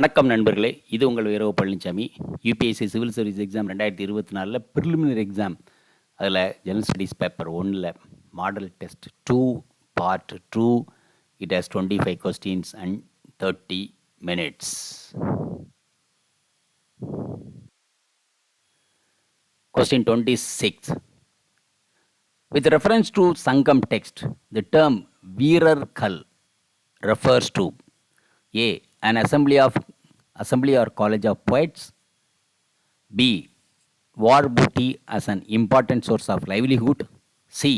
வணக்கம் நண்பர்களே, இது உங்கள் Veerava Palanisamy. UPSC civil service exam 2024 preliminary exam. அதில் ஜெனரல் ஸ்டடீஸ் பேப்பர் 1ல் model test 2 part 2. It has 25 questions and 30 minutes. Question 26. With reference to Sangam text, the term Veerarkal refers to A. An assembly or college of poets. B. War booty as an important source of livelihood. C.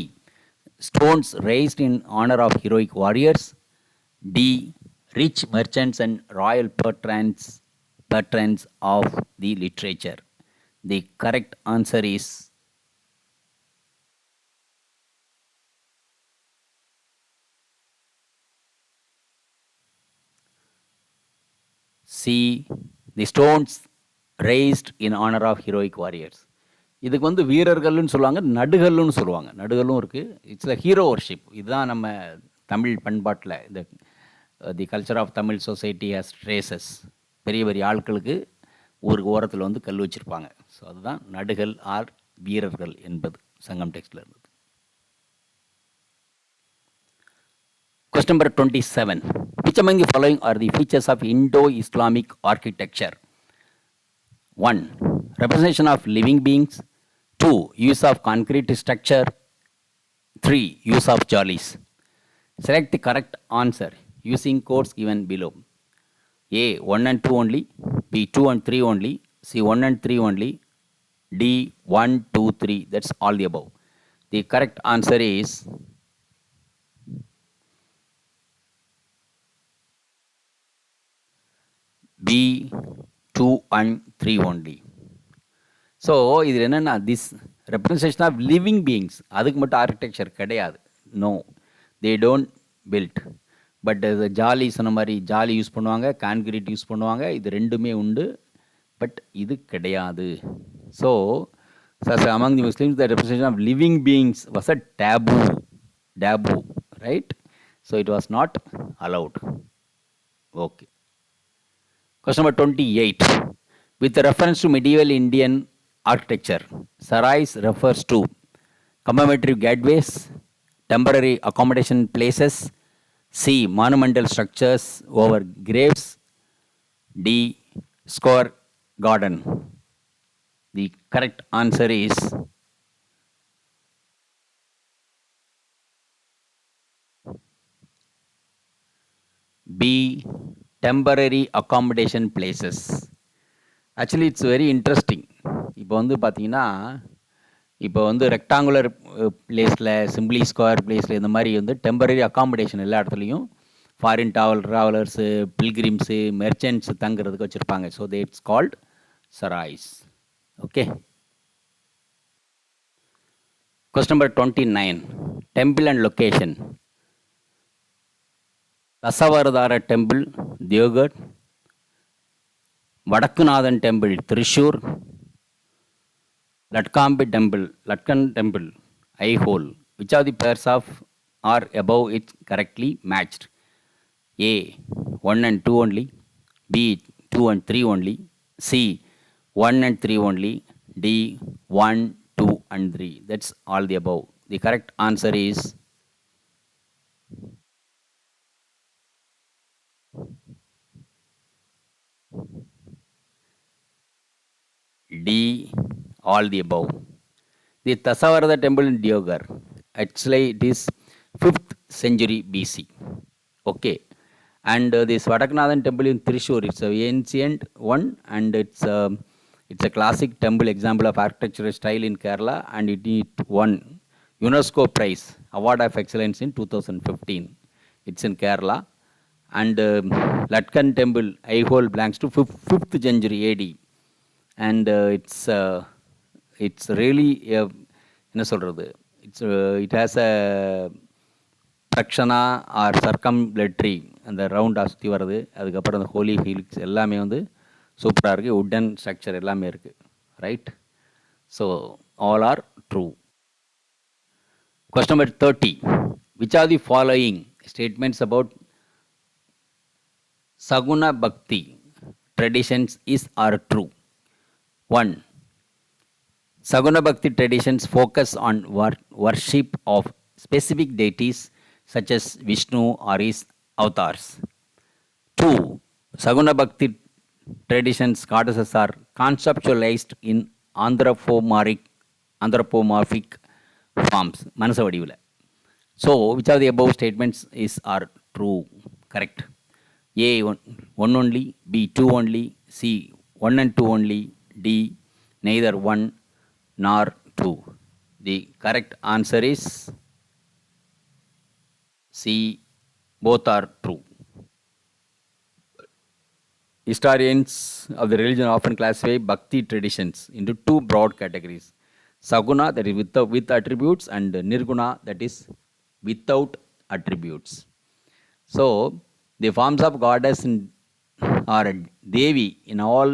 Stones raised in honor of heroic warriors. D. Rich merchants and royal patrons of the literature. The correct answer is C. The stones raised in honor of heroic warriors. இதுக்கு வந்து வீரர்கள்னு சொல்லுவாங்க, நடுகல்னு சொல்லுவாங்க. நடுகல்லும் இருக்குது. It's a hero worship. இதுதான் நம்ம தமிழ் பண்பாட்டில் இந்த the culture of Tamil society has traces. பெரிய பெரிய ஆட்களுக்கு ஒரு ஓரத்தில் வந்து கல் வச்சுருப்பாங்க. ஸோ அதுதான் நடுகல் ஆர் வீரர்கள் என்பது சங்கம் டெக்ஸ்டில் இருந்தது. Question number 27. Which among the following are the features of Indo-Islamic architecture? 1. Representation of living beings. 2. Use of concrete structure. 3. Use of jollies. Select the correct answer using codes given below. A. 1 and 2 only. B. 2 and 3 only. C. 1 and 3 only. D. 1, 2, 3. That's all the above. The correct answer is B. 2 and 3 only. So இதில் என்னென்னா this representation of living beings, அதுக்கு மட்டும் architecture கிடையாது. No, they don't build. But jali சொன்ன மாதிரி jali use பண்ணுவாங்க, concrete use பண்ணுவாங்க. இது ரெண்டுமே உண்டு, பட் இது கிடையாது. So among the Muslims the representation of living beings was a taboo, right? So it was not allowed. Okay. Question number 28. With reference to medieval Indian architecture, sarais refers to commemorative gateways, temporary accommodation places. C. Monumental structures over graves. D. Square garden. The correct answer is B. Temporary accommodation places. Actually it's very interesting. இப்போ வந்து பார்த்தீங்கன்னா, இப்போ வந்து rectangular பிளேஸில், simply square பிளேஸில் இந்த மாதிரி வந்து டெம்பரரி அக்காமடேஷன் எல்லா இடத்துலையும் ஃபாரின் ட்ராவலர்ஸு, பில்கிரிம்ஸு, மெர்ச்சன்ட்ஸ் தங்குறதுக்கு வச்சுருப்பாங்க. So they it's called sarais. Okay. Question number 29. Temple and location. Dashavatara temple Deogarh, Vadakkunnathan temple Thrissur, Ladkhan temple Aihole. Which of the pairs of are above it correctly matched? A. 1 and 2 only. B. 2 and 3 only. C. 1 and 3 only. D. 1, 2 and 3. That's all the above. The correct answer is D. All the above. The Tasavarada temple in Diogar, actually it is 5th century BC. Okay. And this Vadaknathan temple in Trishur, it's an ancient one, and it's a classic temple example of architectural style in Kerala, and it won UNESCO prize, Award of Excellence in 2015. It's in Kerala. And Latkan temple Aihole belongs to 5th century AD. And it's really என்ன சொல்கிறது, it has a பிரக்ஷனா R சர்க்கம்லெட்ரி, அந்த ரவுண்டாக சுற்றி வர்றது. அதுக்கப்புறம் அந்த Holi heels எல்லாமே வந்து சூப்பராக இருக்குது. வுட்டன் ஸ்ட்ரக்சர் எல்லாமே இருக்குது, right? So all are true. Question number 30. Which are the following statements about Saguna Bhakti traditions is are true? 1. Saguna Bhakti traditions focus on worship of specific deities such as Vishnu or his avatars. 2. Saguna Bhakti traditions goddesses are conceptualized in anthropomorphic forms. Manasa vadivula. So, which of the above statements are true? Correct. A 1 only, B 2 only, C 1 and 2 only, D neither 1 nor 2. The correct answer is C, both are true. Historians of the religion often classify Bhakti traditions into two broad categories: Saguna, that is with attributes, and Nirguna, that is without attributes. So, the forms of goddess or Devi in all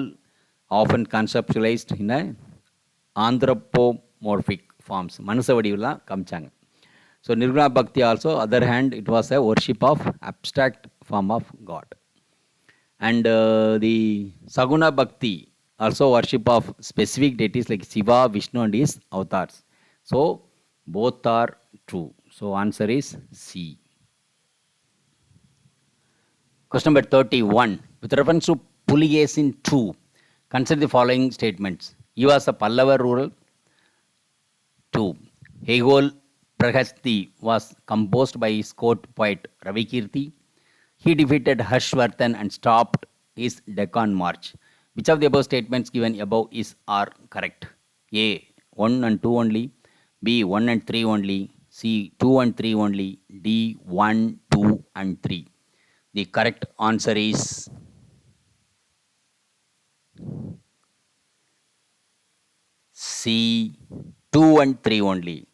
often conceptualized in a anthropomorphic forms. Manasa vadivula kamchanga. So, Nirguna Bhakti also, other hand, it was a worship of abstract form of God. And the Saguna Bhakti also worship of specific deities like Shiva, Vishnu and his avatars. So, both are true. So, answer is C. Question number 31. With reference to Puligesin 2, consider the following statements. He was a Pallava ruler. 2. Hegol Prahasti was composed by his court poet Ravikirti. He defeated Harshvardhan and stopped his Deccan march. Which of the above statements given above are correct? A. 1 and 2 only. B. 1 and 3 only. C. 2 and 3 only. D. 1, 2 and 3. The correct answer is C. 2 and 3 only.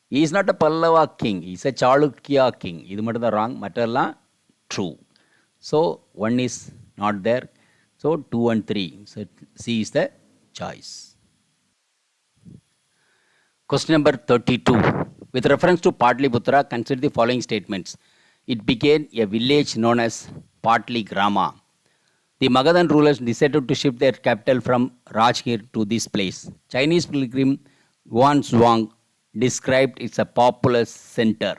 He is not a Pallava king. He is a Chalukya king. This is wrong. Matalla true. So 1 is not there. So 2 and 3. So C is the choice. Question number 32. With reference to Patliputra, consider the following statements. It became a village known as Patligrama. The Magadhan rulers decided to shift their capital from Rajgir to this place. Chinese pilgrim Yuan Zhuang described it as a populous center.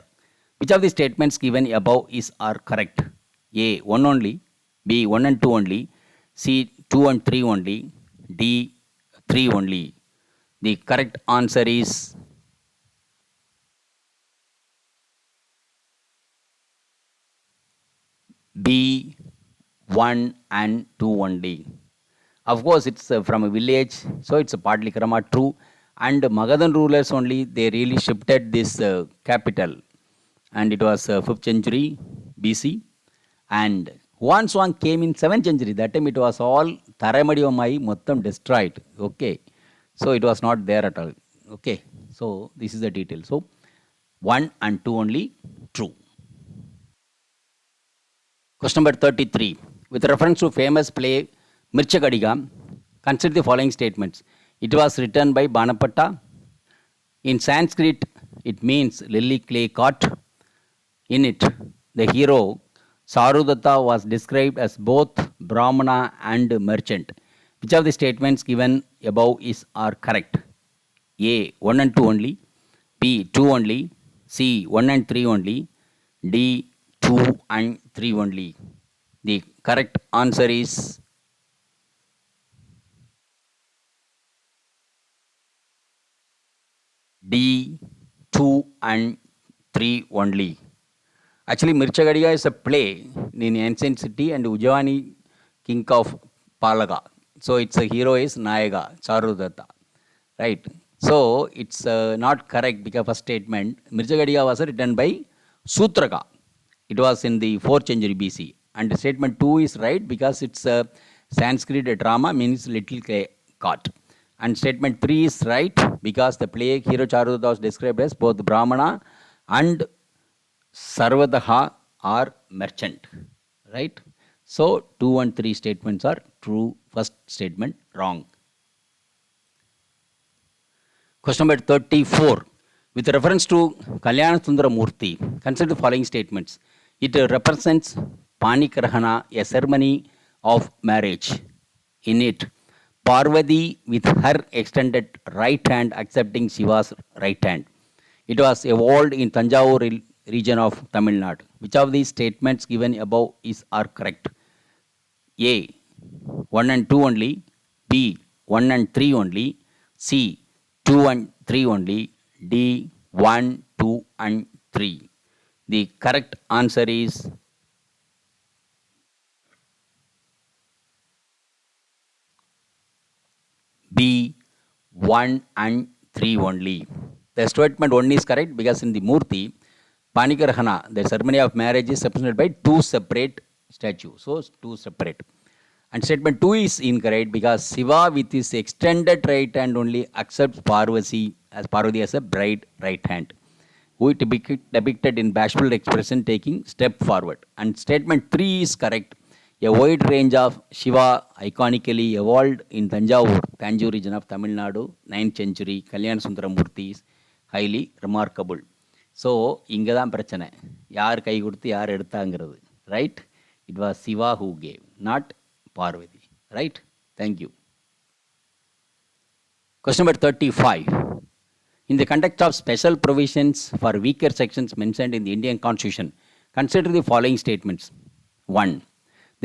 Which of the statements given above are correct? A. 1 only. B. 1 and 2 only. C. 2 and 3 only. D. 3 only. The correct answer is B. 1 and 2 only. Of course, it's from a village, so it's a Patlikrama true. And Magadhan rulers only, they really shifted this capital. And it was 5th century BC. And Yuan Zhuang came in 7th century. That time it was all Tharamadiyamai Mottam destroyed. Okay. So it was not there at all. Okay. So this is the detail. So 1 and 2 only true. Question number 33. With reference to famous play Mirchagadiga, consider the following statements. It was written by Banapatta. In Sanskrit, it means lily clay caught. In it, the hero Sarudatta was described as both Brahmana and merchant. Which of the statements given above are correct? A. 1 and 2 only. B. 2 only. C. 1 and 3 only. D. 2 and 3 only. The correct answer is D. 2 and 3 only. Actually, Mirchagadiga is a play in ancient city and Ujjavani king of Palaga. So its hero is Nayaga, Charudatta. Right? So it's not correct because first statement, Mirchagadiga was written by Sutraka. It was in the 4th century BC. And statement 2 is right because it's a Sanskrit drama means little clay caught. And statement 3 is right because the play hero Charudatta was described as both Brahmana and Sarvadaha are merchant. Right? So 2 and 3 statements are true. First statement wrong. Question number 34. With reference to Kalyana Sundara Murti, consider the following statements. It represents Panikrahana, a ceremony of marriage. In it, Parvati with her extended right hand accepting Shiva's right hand. It was evolved in Tanjavur region of Tamil Nadu. Which of these statements given above is are correct? A. 1 and 2 only. B. 1 and 3 only. C. 2 and 3 only. D. 1, 2 and 3. The correct answer is B. 1 and 3 only. The statement 1 is correct because in the Murti, Panikarhana, the ceremony of marriage is represented by two separate statues. So, two separate. And statement 2 is incorrect because Shiva with his extended right hand only accepts Parvati as a bride right hand, who is depicted in bashful expression taking step forward. And statement 3 is correct. A wide range of Shiva iconically evolved in Tanjore region of Tamil Nadu, 9th century, Kalyan Sundaramurti is highly remarkable. So இங்கே தான் பிரச்சனை, யார் கை கொடுத்து யார் எடுத்தாங்கிறது. Right? It was Shiva who gave, not Parvati. Right? Thank you. Question number 35. In the context of special provisions for weaker sections mentioned in the Indian Constitution, consider the following statements. 1.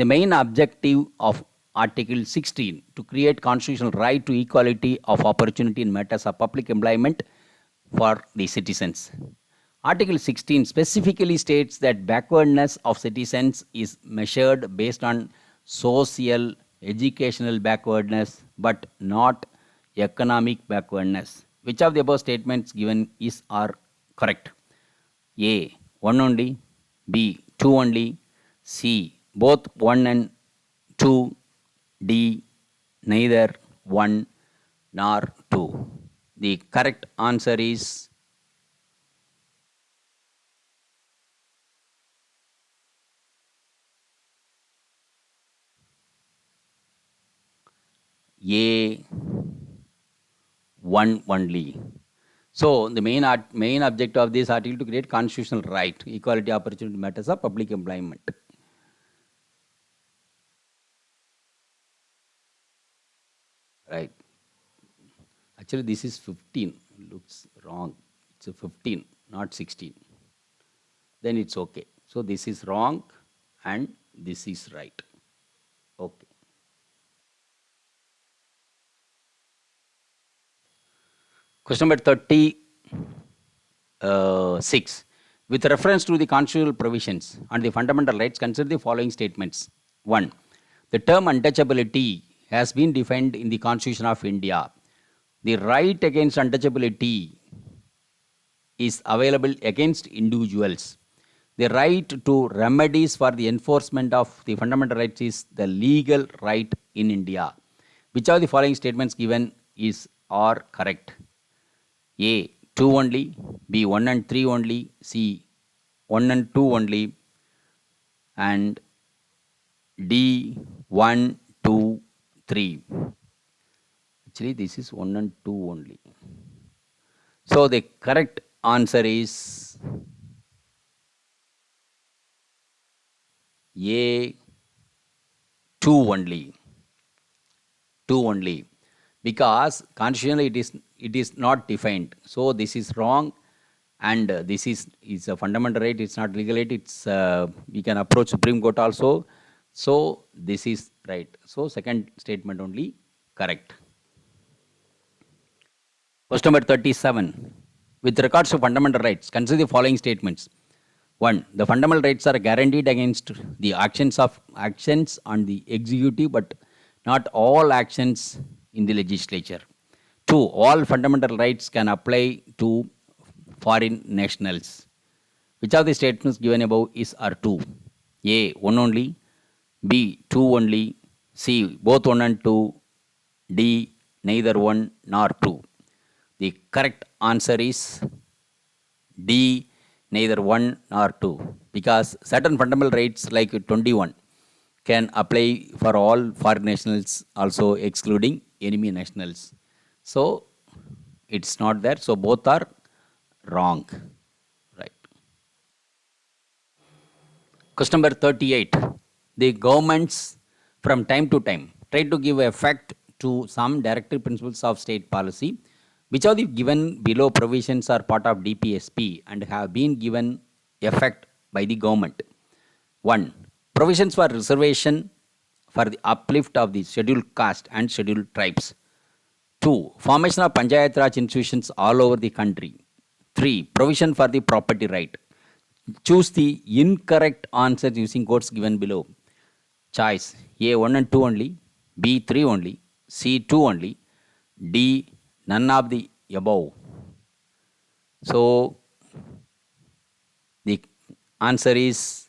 The main objective of Article 16 to create constitutional right to equality of opportunity in matters of public employment for the citizens. Article 16 specifically states that backwardness of citizens is measured based on social, educational backwardness, but not economic backwardness. Which of the above statements given is are correct? A. 1 only. B. 2 only. C. Both 1 and 2. D. Neither 1 nor 2. The correct answer is A. 1 only. So, the main objective of this article to create constitutional right, equality opportunity matters of public employment. Right. Actually, this is 15. Looks wrong. It's a 15, not 16. Then it's okay. So, this is wrong and this is right. Okay. Question number 36. With reference to the constitutional provisions and the fundamental rights, consider the following statements. 1. The term untouchability has been defined in the Constitution of India. The right against untouchability is available against individuals. The right to remedies for the enforcement of the fundamental rights is the legal right in India. Which of the following statements given is are correct? A. 2 only. B. 1 and 3 only. C. 1 and 2 only. And D. 1, 2, 3. Actually, this is 1 and 2 only. So, the correct answer is A. 2 only. 2 only. Because constitutionally it is not defined. So, this is wrong and this is a fundamental right. It's not legal right. It's we can approach Supreme Court also. So, this is right. So, second statement only correct. Question number 37. With regards to fundamental rights, consider the following statements. 1. The fundamental rights are guaranteed against the actions on the executive, but not all actions in the legislature. 2. All fundamental rights can apply to foreign nationals. Which of the statements given above is are 2? A. 1 only. B. 2 only. C. Both 1 and 2. D. Neither 1 nor 2. The correct answer is D. Neither 1 nor 2. Because certain fundamental rights like 21 can apply for all foreign nationals, also excluding enemy nationals. So, it's not there. So, both are wrong. Right. Question number 38. The governments from time to time try to give effect to some directive principles of state policy, which are the given below provisions are part of DPSP and have been given effect by the government. 1. Provisions for reservation for the uplift of the scheduled caste and scheduled tribes. 2. Formation of Panchayat Raj institutions all over the country. 3. Provision for the property right. Choose the incorrect answer using codes given below. Choice A 1 and 2 only, B 3 only, C 2 only, D none of the above. So the answer is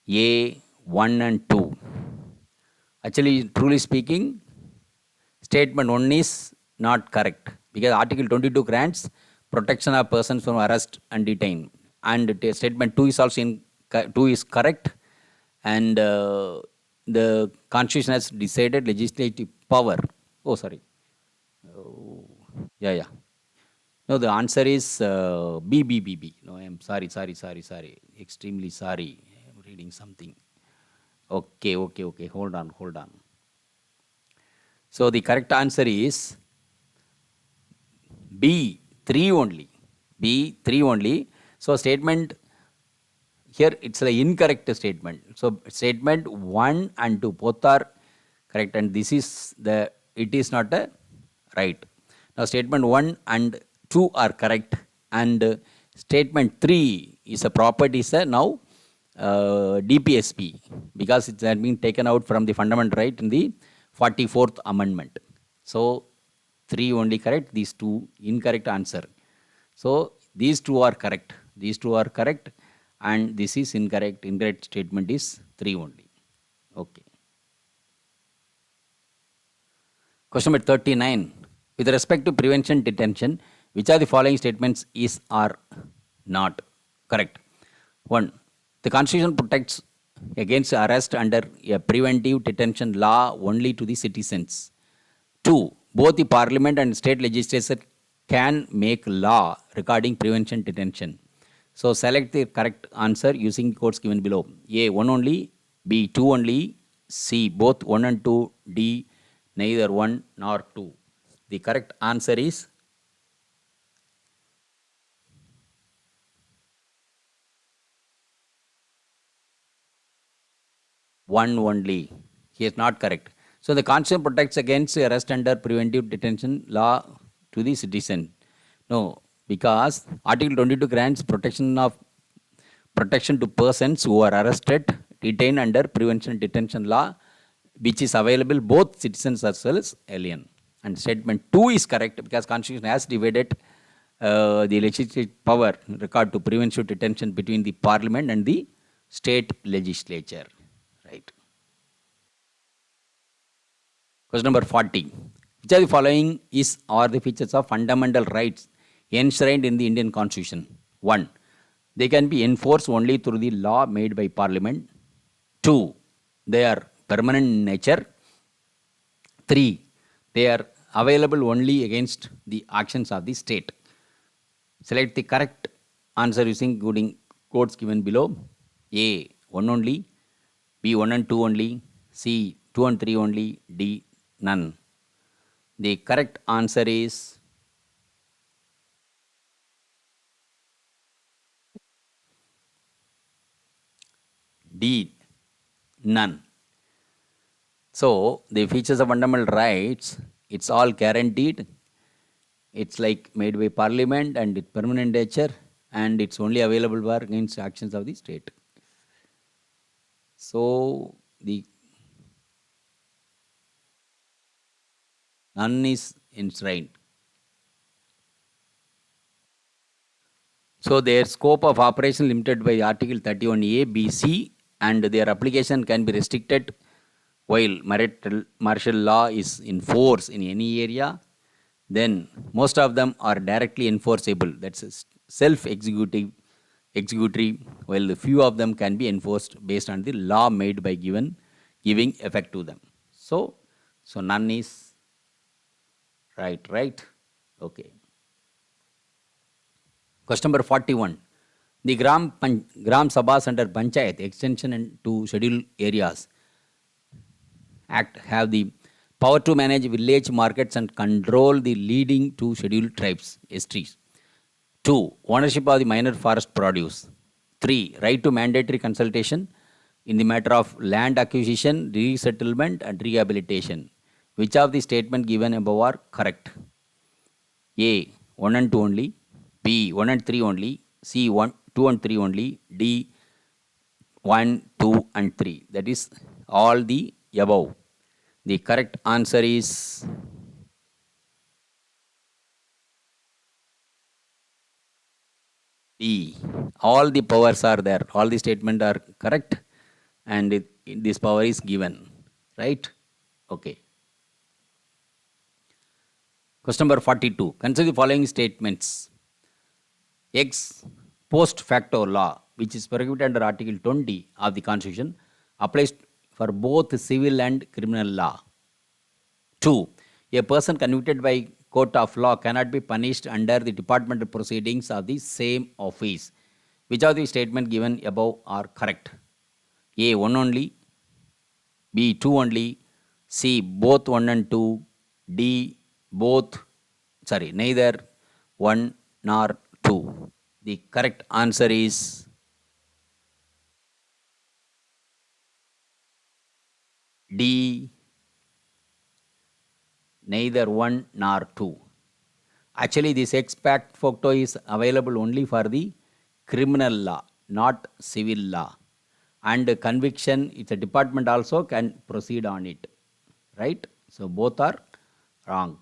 A 1 and 2. Actually, truly speaking, statement 1 is not correct because Article 22 grants protection of persons from arrest and detain, and statement 2 is also 2 is correct, and the constitution has decided legislative power. Oh, sorry. Oh, yeah. No, the answer is B. No, I am sorry. Extremely sorry. I am reading something. Okay. Hold on. So the correct answer is B 3 only. So statement here it's the incorrect statement. So statement 1 and 2 both are correct, and this is it is not a right. Now statement 1 and 2 are correct, and statement 3 is a property now DPSP because it has been taken out from the fundamental right in the 44th amendment. So 3 only correct, these 2 incorrect answer. So these two are correct, and this is incorrect. Incorrect statement is 3 only. Okay. Question number 39. With respect to prevention detention, which are the following statements is or not correct? 1. The Constitution protects against arrest under a preventive detention law only to the citizens. 2. Both the Parliament and state legislature can make law regarding prevention detention. So select the correct answer using codes given below. A 1 only, B 2 only, C both 1 and 2, D neither 1 nor 2. The correct answer is one only. He is not correct. So the Constitution protects against arrest under preventive detention law to the citizen. No, because Article 22 grants protection to persons who are arrested, detained under prevention detention law, which is available both citizens as well as alien. And statement 2 is correct because Constitution has divided the legislative power in regard to preventive detention between the Parliament and the state legislature. Right. Question number 40. Which of the following are the features of fundamental rights enshrined in the Indian Constitution? 1. They can be enforced only through the law made by Parliament. 2. They are permanent in nature. 3. They are available only against the actions of the state. Select the correct answer using codes given below. A 1 only, B 1 and 2 only, C 2 and 3 only, D none. The correct answer is D none. So the features of fundamental rights, it's all guaranteed. It's like made by Parliament and it's permanent nature, and it's only available for against actions of the state. So the none is enshrined. So their scope of operation limited by Article 31A, B, C, and their application can be restricted while martial law is in force in any area. Then most of them are directly enforceable. That's self-executory, while the few of them can be enforced based on the law made by giving effect to them. So none is right. Okay. Question number 41. The Gram Sabhas under Panchayat extension to scheduled areas Act have the power to manage village markets and control the leading to scheduled tribes, STs. 2. Ownership of the minor forest produce. 3. Right to mandatory consultation in the matter of land acquisition, resettlement, and rehabilitation. Which of the statement given above are correct? A. 1 and 2 only. B. 1 and 3 only. C. 1, 2 and 3 only. D. 1, 2, and 3. That is all the above. The correct answer is D. All the powers are there. All the statements are correct, and this power is given. Right? Okay. Question number 42. Consider the following statements. Ex post facto law, which is prohibited under Article 20 of the Constitution, applies for both civil and criminal law. 2. A person convicted by court of law cannot be punished under the departmental proceedings of the same office. Which of the statements given above are correct? A. 1 only. B. 2 only. C. Both 1 and 2. D. Neither 1 nor 2. The correct answer is D. Neither 1 nor 2. Actually, this ex post facto is available only for the criminal law, not civil law. And conviction, it's a department also can proceed on it. Right? So both are wrong.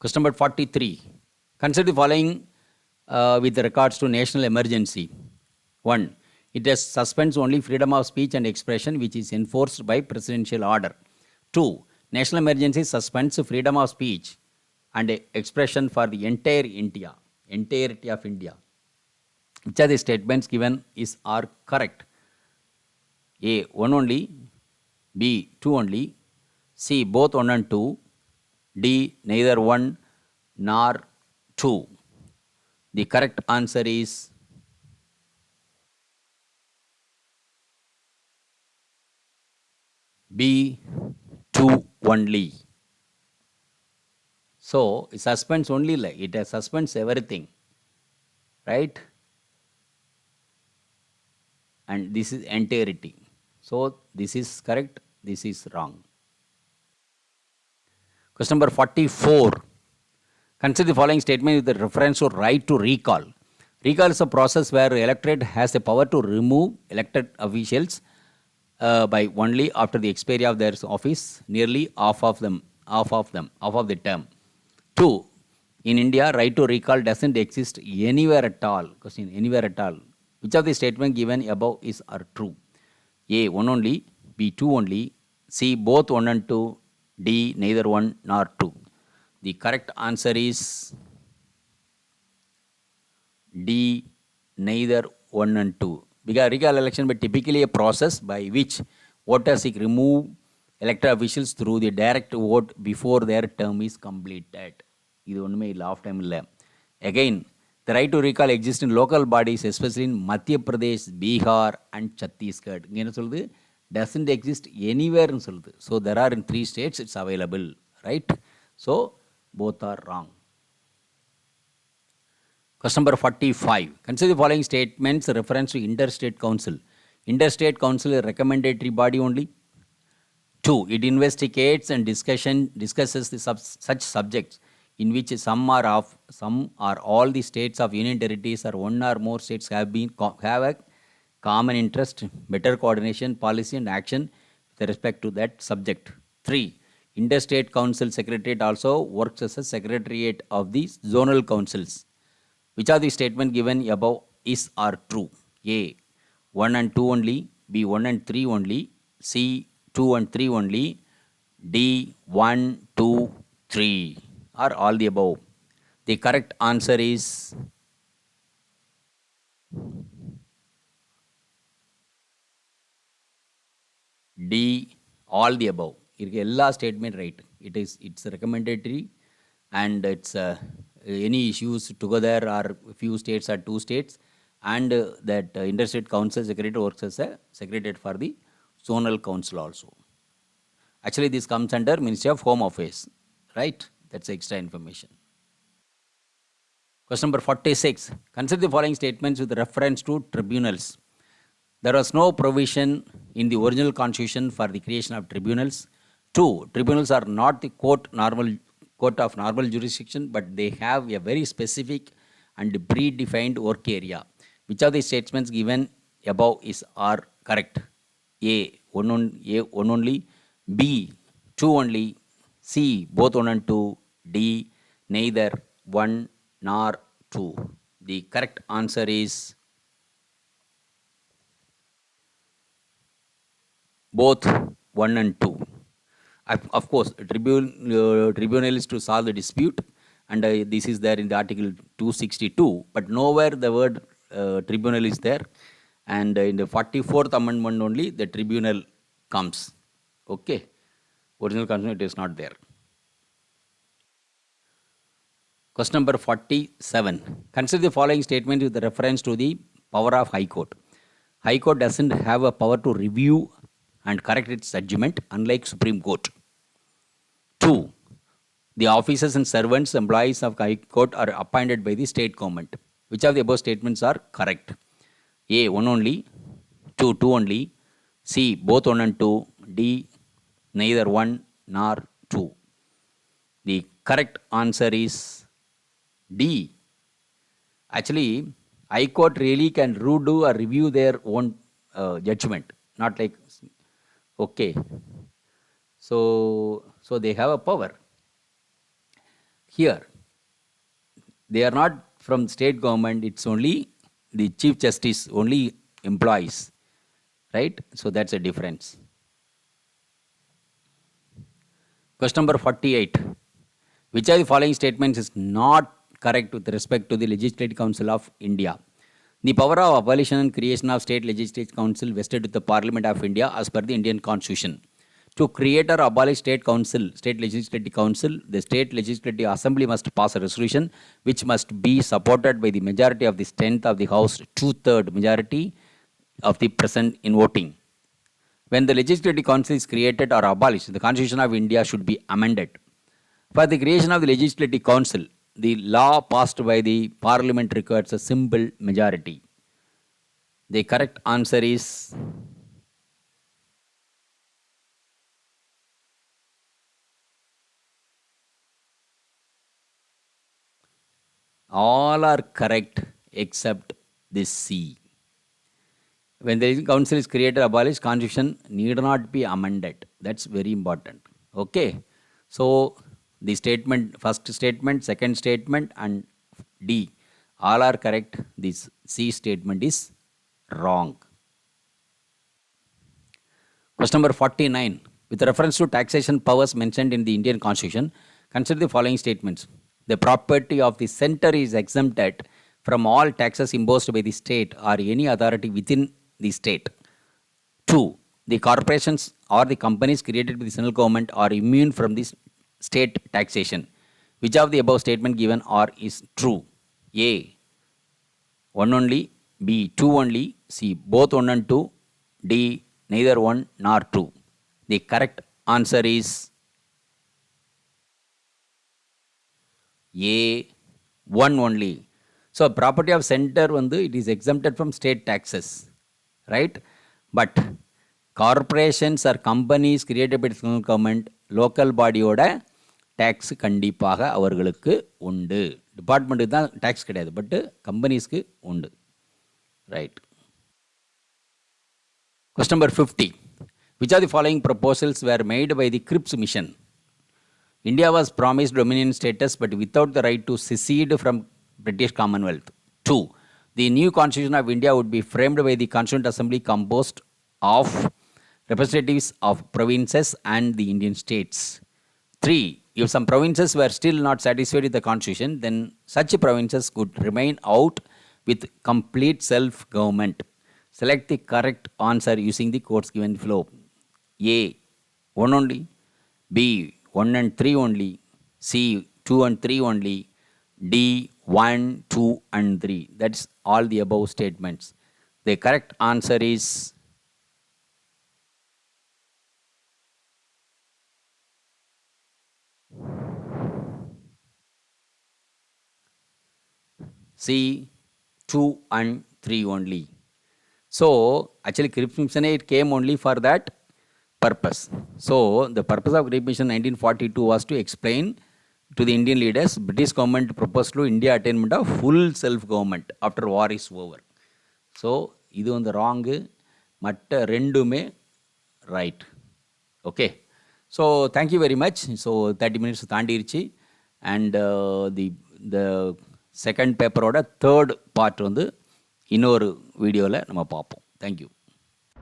Question number 43. Consider the following with regards to national emergency. 1. It has suspends only freedom of speech and expression, which is enforced by presidential order. 2. National emergency suspends freedom of speech and expression for the entirety of India. Which of the statements given are correct? A. 1 only. B. 2 only. C. Both 1 and 2. D. Neither 1 nor 2. The correct answer is B. 2 only. So, it suspends only, it suspends everything. Right? And this is entirety. So, this is correct, this is wrong. Question number 44. Consider the following statement with reference to right to recall. Recall is a process where the electorate has the power to remove elected officials by only after the expiry of their office, nearly half of the term. 2. In India, right to recall doesn't exist anywhere at all. Question: anywhere at all. Which of the statement given above are true? A. 1 only. B. 2 only. C. Both 1 and 2. D. Neither 1 nor 2. The correct answer is D. Neither 1 and 2. Because recall election is typically a process by which voters seek remove elected officials through the direct vote before their term is completed. இது ஒன்றுமே இல்லை, of time இல்லை. Again, the right to recall exists in local bodies, especially in Madhya Pradesh, Bihar and Chhattisgarh. இங்கே என்ன சொல்லுது? Doesn't exist anywhere ன்னு சொல்லுது. So there are in 3 states it's available. Right? So both are wrong. Question number 45. Consider the following statements reference to interstate council. Interstate council is a recommendatory body only. 2. It investigates and discusses such subjects in which some or all the states of union territories or one or more states have a common interest, better coordination, policy and action with respect to that subject. 3. Interstate council secretariat also works as a secretariat of the zonal councils. Which of the statement given above are true? A. 1 and 2 only. B. 1 and 3 only. C. 2 and 3 only. D. 1, 2, 3. Or all the above. The correct answer is D. All the above. All statement right. It's recommendatory and it's any issues together or few states or 2 states, and that interstate council secretary works as a secretariat for the zonal council also. Actually, this comes under Ministry of Home Affairs, right? That's extra information. Question number 46. Consider the following statements with reference to tribunals. There was no provision in the original constitution for the creation of tribunals. 2. Tribunals are not the court of normal jurisdiction, but they have a very specific and predefined work area. Which of the statements given above are correct? A. One only. B. Two only. C. Both 1 and 2. D. Neither 1 nor 2. The correct answer is both 1 and 2. Of course, tribunal is to solve the dispute, and this is there in the article 262, but nowhere the word tribunal is there, and in the 44th amendment only the tribunal comes. Okay, original constitution it is not there. Question number 47. Consider the following statement with reference to the power of High Court. High Court doesn't have a power to review and correct its judgment, unlike Supreme Court. 2. The officers and servants, employees of High Court are appointed by the state government. Which of the above statements are correct? A. 1 only. 2. 2 only. C. Both 1 and 2. D. Neither 1 nor 2. The correct answer is D. Actually, High Court really can do or review their own judgment, not like, okay. So they have a power. Here, they are not from state government, it's only the Chief Justice, only employees, right? So that's a difference. Question number 48. Which of the following statements is not correct with respect to the Legislative Council of India? The power of abolition and creation of State Legislative Council vested with the Parliament of India as per the Indian Constitution. To create or abolish State Legislative Council, the State Legislative Assembly must pass a resolution which must be supported by the majority of the strength of the House, 2/3 majority of the present in voting. When the Legislative Council is created or abolished, the Constitution of India should be amended. For the creation of the Legislative Council, the law passed by the Parliament requires a simple majority. The correct answer is all are correct except this C. When the council is created or abolished, Constitution need not be amended. That's very important. Okay. So the statement, first statement, second statement, and D, all are correct. This C statement is wrong. Question number 49. With reference to taxation powers mentioned in the Indian Constitution, consider the following statements. The property of the center is exempted from all taxes imposed by the state or any authority within the state. 2. The corporations or the companies created by the central government are immune from this state taxation. Which of the above statement given is true? A. 1 only. B. 2 only. C. Both 1 and 2. D. Neither 1 nor 2. The correct answer is A. 1 only. So property of center it is exempted from state taxes, right? But corporations or companies created by the central government, local body oda tax கண்டிப்பாக அவர்களுக்கு உண்டு. டிபார்ட்மெண்ட்டுக்கு தான் tax கிடையாது, but கம்பெனிஸ்க்கு உண்டு, right. Question number 50. Which of the following proposals were made by the Cripps mission? India was promised dominion status but without the right to secede from British Commonwealth. 2. The new constitution of India would be framed by the Constituent Assembly composed of representatives of provinces and the Indian states. 3. If some provinces were still not satisfied with the constitution, then such provinces could remain out with complete self-government. Select the correct answer using the codes given below. A. 1 only. B. 1 and 3 only. C. 2 and 3 only. D. 1, 2 and 3. That's all the above statements. The correct answer is See 2 and 3 only. So actually Cripps Mission it came only for that purpose. So the purpose of Cripps Mission 1942 was to explain to the Indian leaders British government proposed to India attainment of full self government after war is over. So இது வந்து wrong, மற்ற ரெண்டுமே right. Okay, so thank you very much. So 30 minutes தாண்டிருச்சு. And the second பேப்பரோட third part வந்து இன்னொரு வீடியோவில் நம்ம பார்ப்போம். தேங்க்யூ.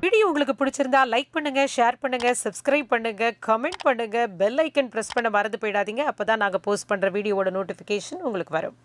வீடியோ உங்களுக்கு பிடிச்சிருந்தா லைக் பண்ணுங்க, ஷேர் பண்ணுங்க, சப்ஸ்கிரைப் பண்ணுங்க, கமெண்ட் பண்ணுங்க, பெல் ஐக்கன் ப்ரெஸ் பண்ண மறந்து போயிடாதீங்க. அப்போ தான் நாங்கள் போஸ்ட் பண்ணுற வீடியோவோட நோட்டிஃபிகேஷன் உங்களுக்கு வரும்.